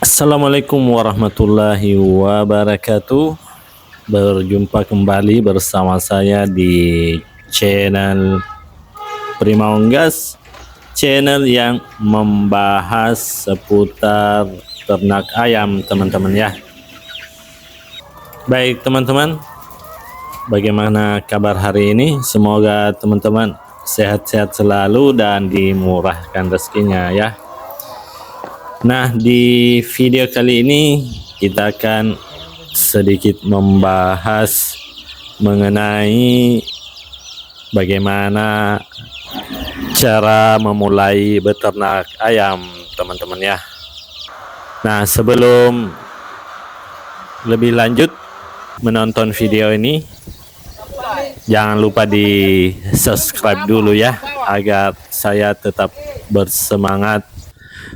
Assalamualaikum warahmatullahi wabarakatuh. Berjumpa kembali bersama saya di channel Prima Unggas, channel yang membahas seputar ternak ayam, teman-teman ya. Baik teman-teman, bagaimana kabar hari ini? Semoga teman-teman sehat-sehat selalu dan dimurahkan rezekinya ya. Nah, di video kali ini kita akan sedikit membahas mengenai bagaimana cara memulai beternak ayam, teman-teman ya. Nah, sebelum lebih lanjut menonton video ini, jangan lupa di subscribe dulu ya, agar saya tetap bersemangat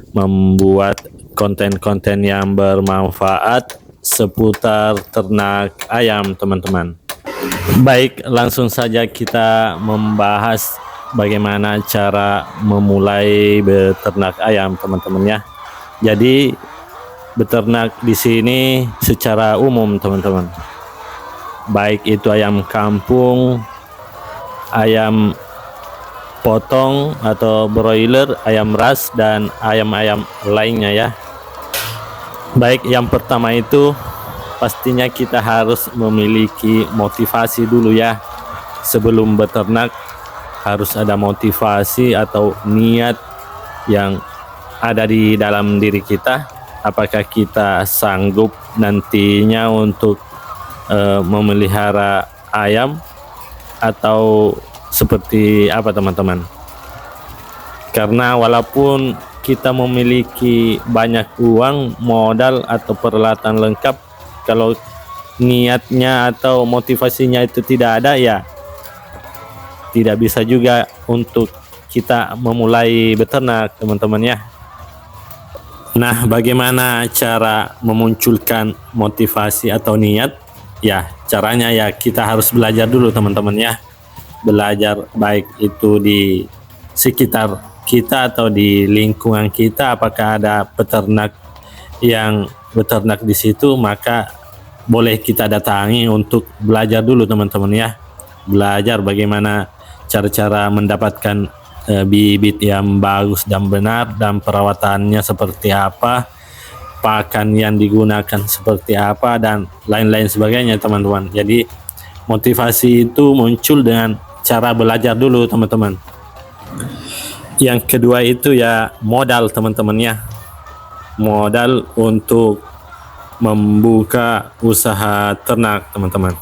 membuat konten-konten yang bermanfaat seputar ternak ayam, teman-teman. Baik, langsung saja kita membahas bagaimana cara memulai beternak ayam, teman-teman ya. Jadi beternak di sini secara umum, teman-teman. Baik itu ayam kampung, ayam potong atau broiler, ayam ras, dan ayam-ayam lainnya ya. Baik, yang pertama itu pastinya kita harus memiliki motivasi dulu ya. Sebelum beternak harus ada motivasi atau niat yang ada di dalam diri kita. Apakah kita sanggup nantinya untuk memelihara ayam atau seperti apa, teman-teman? Karena walaupun kita memiliki banyak uang, modal atau peralatan lengkap, kalau niatnya atau motivasinya itu tidak ada, ya tidak bisa juga untuk kita memulai beternak, teman-teman ya. Nah, bagaimana cara memunculkan motivasi atau niat? Ya, caranya ya kita harus belajar dulu, teman-teman ya. Belajar baik itu di sekitar kita atau di lingkungan kita, apakah ada peternak yang beternak di situ, maka boleh kita datangi untuk belajar dulu, teman-teman ya. Belajar bagaimana cara-cara mendapatkan bibit yang bagus dan benar, dan perawatannya seperti apa, pakan yang digunakan seperti apa, dan lain-lain sebagainya, teman-teman. Jadi motivasi itu muncul dengan cara belajar dulu, teman-teman. Yang kedua itu ya modal, teman-teman ya. Modal untuk membuka usaha ternak, teman-teman.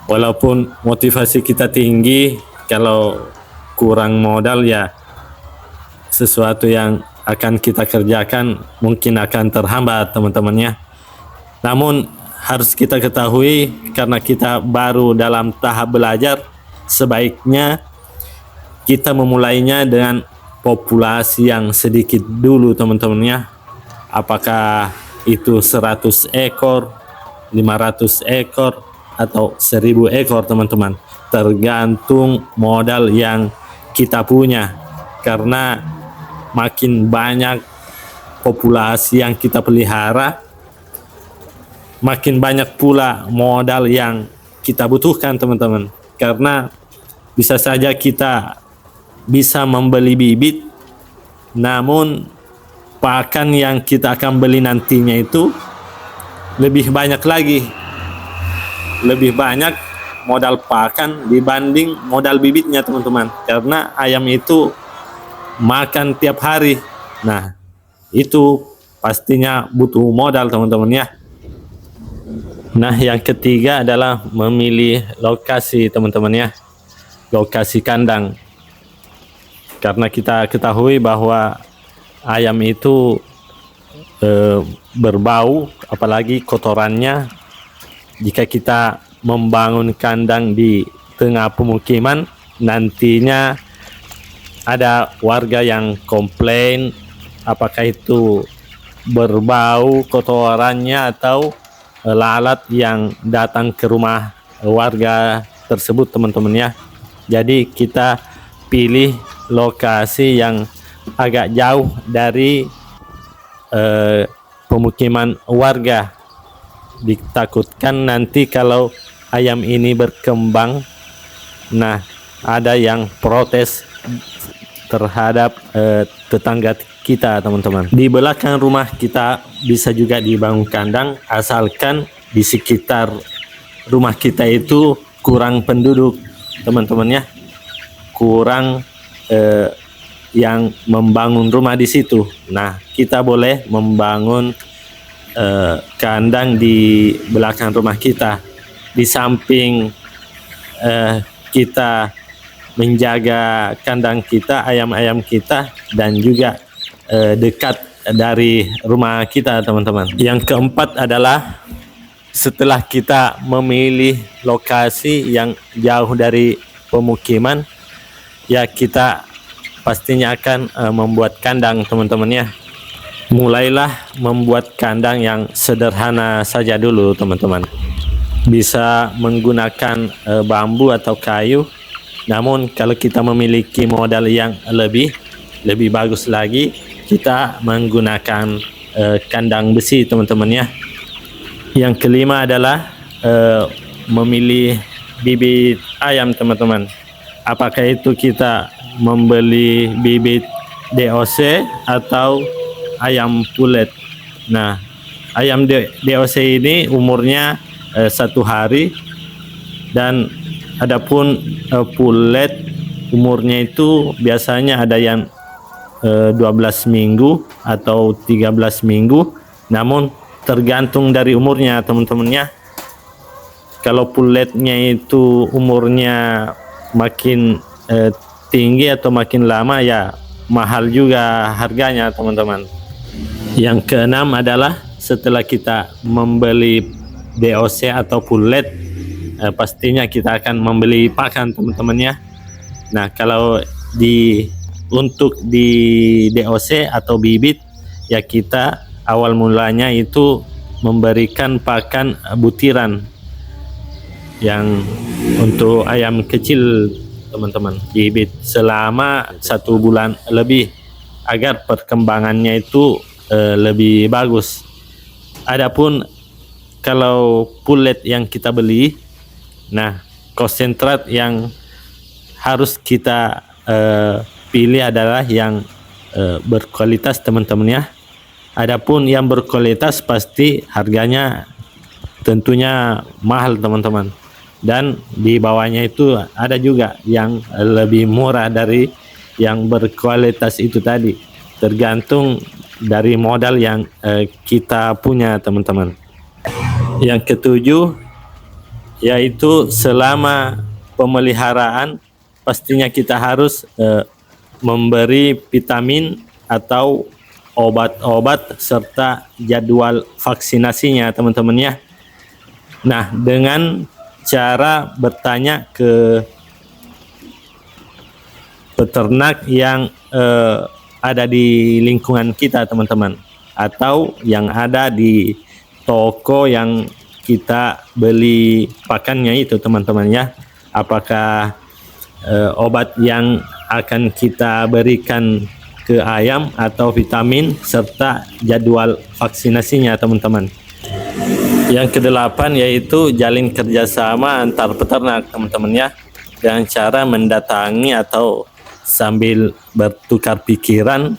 Walaupun motivasi kita tinggi, kalau kurang modal ya sesuatu yang akan kita kerjakan mungkin akan terhambat, teman-teman ya. Namun harus kita ketahui, karena kita baru dalam tahap belajar, sebaiknya kita memulainya dengan populasi yang sedikit dulu, teman-teman ya. Apakah itu 100 ekor, 500 ekor, atau 1000 ekor, teman-teman. Tergantung modal yang kita punya. Karena makin banyak populasi yang kita pelihara, makin banyak pula modal yang kita butuhkan, teman-teman. Karena bisa saja kita bisa membeli bibit, namun pakan yang kita akan beli nantinya itu lebih banyak lagi, lebih banyak modal pakan dibanding modal bibitnya, teman-teman. Karena ayam itu makan tiap hari. Nah, itu pastinya butuh modal, teman-teman ya. Nah, yang ketiga adalah memilih lokasi, teman-teman ya. Lokasi kandang. Karena kita ketahui bahwa ayam itu berbau, apalagi kotorannya. Jika kita membangun kandang di tengah pemukiman, nantinya ada warga yang komplain, apakah itu berbau kotorannya atau lalat yang datang ke rumah warga tersebut, teman-teman ya. Jadi kita pilih lokasi yang agak jauh dari pemukiman warga. Ditakutkan nanti kalau ayam ini berkembang, nah ada yang protes terhadap tetangga kita, teman-teman. Di belakang rumah kita bisa juga dibangun kandang, asalkan di sekitar rumah kita itu kurang penduduk, teman-teman ya, kurang yang membangun rumah di situ. Nah, kita boleh membangun kandang di belakang rumah kita, di samping kita menjaga kandang kita, ayam-ayam kita, dan juga dekat dari rumah kita, teman-teman. Yang keempat adalah setelah kita memilih lokasi yang jauh dari pemukiman, ya kita pastinya akan membuat kandang, teman-teman ya. Mulailah membuat kandang yang sederhana saja dulu, teman-teman. Bisa menggunakan bambu atau kayu. Namun kalau kita memiliki modal yang lebih bagus lagi, kita menggunakan kandang besi, teman-teman ya. Yang kelima adalah memilih bibit ayam, teman-teman. Apakah itu kita membeli bibit DOC atau ayam pulet. Nah, ayam DOC ini umurnya 1 hari, dan adapun pulet umurnya itu biasanya ada yang 12 minggu atau 13 minggu, namun tergantung dari umurnya, teman-teman ya. Kalau puletnya itu umurnya makin tinggi atau makin lama, ya mahal juga harganya, teman-teman. Yang keenam adalah setelah kita membeli DOC atau pulet, pastinya kita akan membeli pakan, teman-teman ya. Nah, kalau untuk di DOC atau bibit, ya kita awal mulanya itu memberikan pakan butiran yang untuk ayam kecil, teman-teman, bibit selama 1 bulan lebih agar perkembangannya itu lebih bagus. Adapun kalau pulet yang kita beli, nah konsentrat yang harus kita pilih adalah yang berkualitas, teman-teman ya. Adapun yang berkualitas pasti harganya tentunya mahal, teman-teman. Dan di bawahnya itu ada juga yang lebih murah dari yang berkualitas itu tadi, tergantung dari modal yang kita punya, teman-teman. Yang ketujuh yaitu selama pemeliharaan pastinya kita harus memberi vitamin atau obat-obat serta jadwal vaksinasinya, teman-teman ya. Nah, dengan cara bertanya ke peternak yang ada di lingkungan kita, teman-teman, atau yang ada di toko yang kita beli pakannya itu, teman-teman ya. Apakah obat yang akan kita berikan ke ayam atau vitamin serta jadwal vaksinasinya, teman-teman. Yang kedelapan yaitu jalin kerjasama antar peternak, teman-teman ya, dengan cara mendatangi atau sambil bertukar pikiran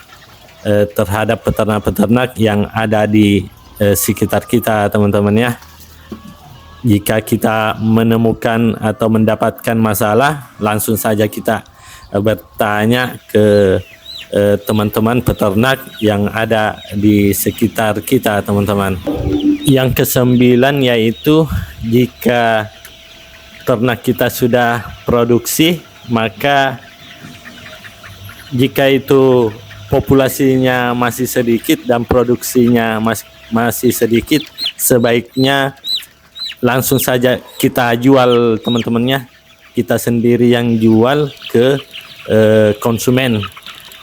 terhadap peternak-peternak yang ada di sekitar kita, teman-teman ya. Jika kita menemukan atau mendapatkan masalah, langsung saja kita bertanya ke teman-teman peternak yang ada di sekitar kita, teman-teman. Yang kesembilan yaitu jika ternak kita sudah produksi, maka jika itu populasinya masih sedikit dan produksinya masih sedikit, sebaiknya langsung saja kita jual, teman-temannya. Kita sendiri yang jual ke konsumen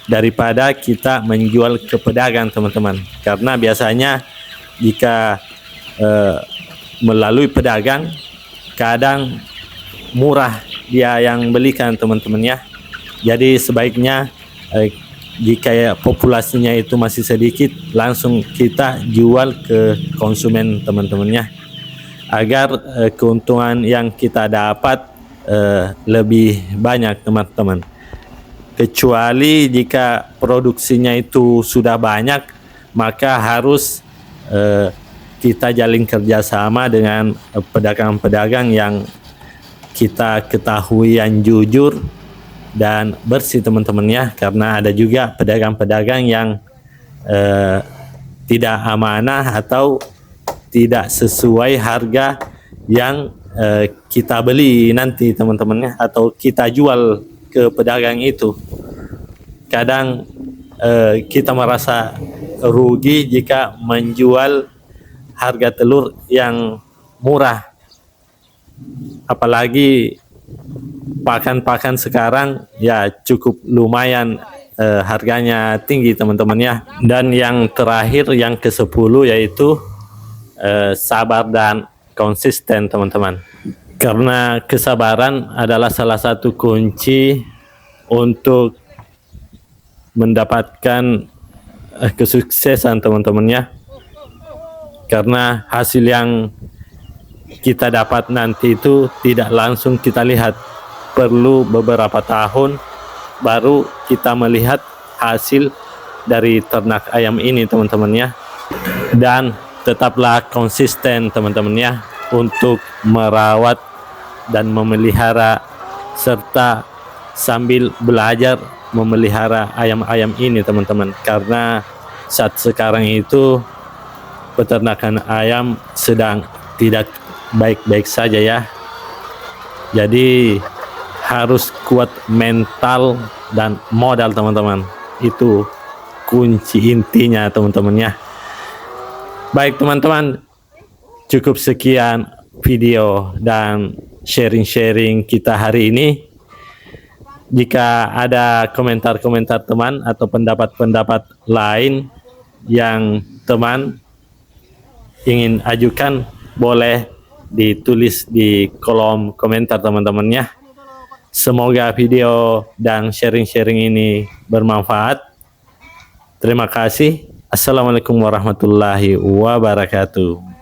daripada kita menjual ke pedagang, teman-teman. Karena biasanya jika melalui pedagang, kadang murah dia yang belikan, teman-teman ya. Jadi sebaiknya jika ya populasinya itu masih sedikit, langsung kita jual ke konsumen teman-temannya, agar keuntungan yang kita dapat lebih banyak teman-teman. Kecuali jika produksinya itu sudah banyak, maka harus kita jalin kerjasama dengan pedagang-pedagang yang kita ketahui yang jujur dan bersih teman-teman ya, karena ada juga pedagang-pedagang yang tidak amanah atau tidak sesuai harga yang kita beli nanti teman-teman ya, atau kita jual ke pedagang itu. Kadang kita merasa rugi jika menjual harga telur yang murah, apalagi pakan-pakan sekarang ya cukup lumayan harganya tinggi teman-teman ya. Dan yang terakhir, yang ke-10, yaitu sabar dan konsisten teman-teman, karena kesabaran adalah salah satu kunci untuk mendapatkan kesuksesan teman-teman ya, karena hasil yang kita dapat nanti itu tidak langsung kita lihat, perlu beberapa tahun baru kita melihat hasil dari ternak ayam ini teman-teman ya. Dan tetaplah konsisten teman-teman ya untuk merawat dan memelihara, serta sambil belajar memelihara ayam-ayam ini teman-teman, karena saat sekarang itu peternakan ayam sedang tidak baik-baik saja ya. Jadi harus kuat mental dan modal teman-teman, itu kunci intinya teman-teman ya. Baik teman-teman, cukup sekian video dan sharing-sharing kita hari ini. Jika ada komentar-komentar teman atau pendapat-pendapat lain yang teman ingin ajukan, boleh ditulis di kolom komentar teman-teman ya. Semoga video dan sharing-sharing ini bermanfaat. Terima kasih. Assalamualaikum warahmatullahi wabarakatuh.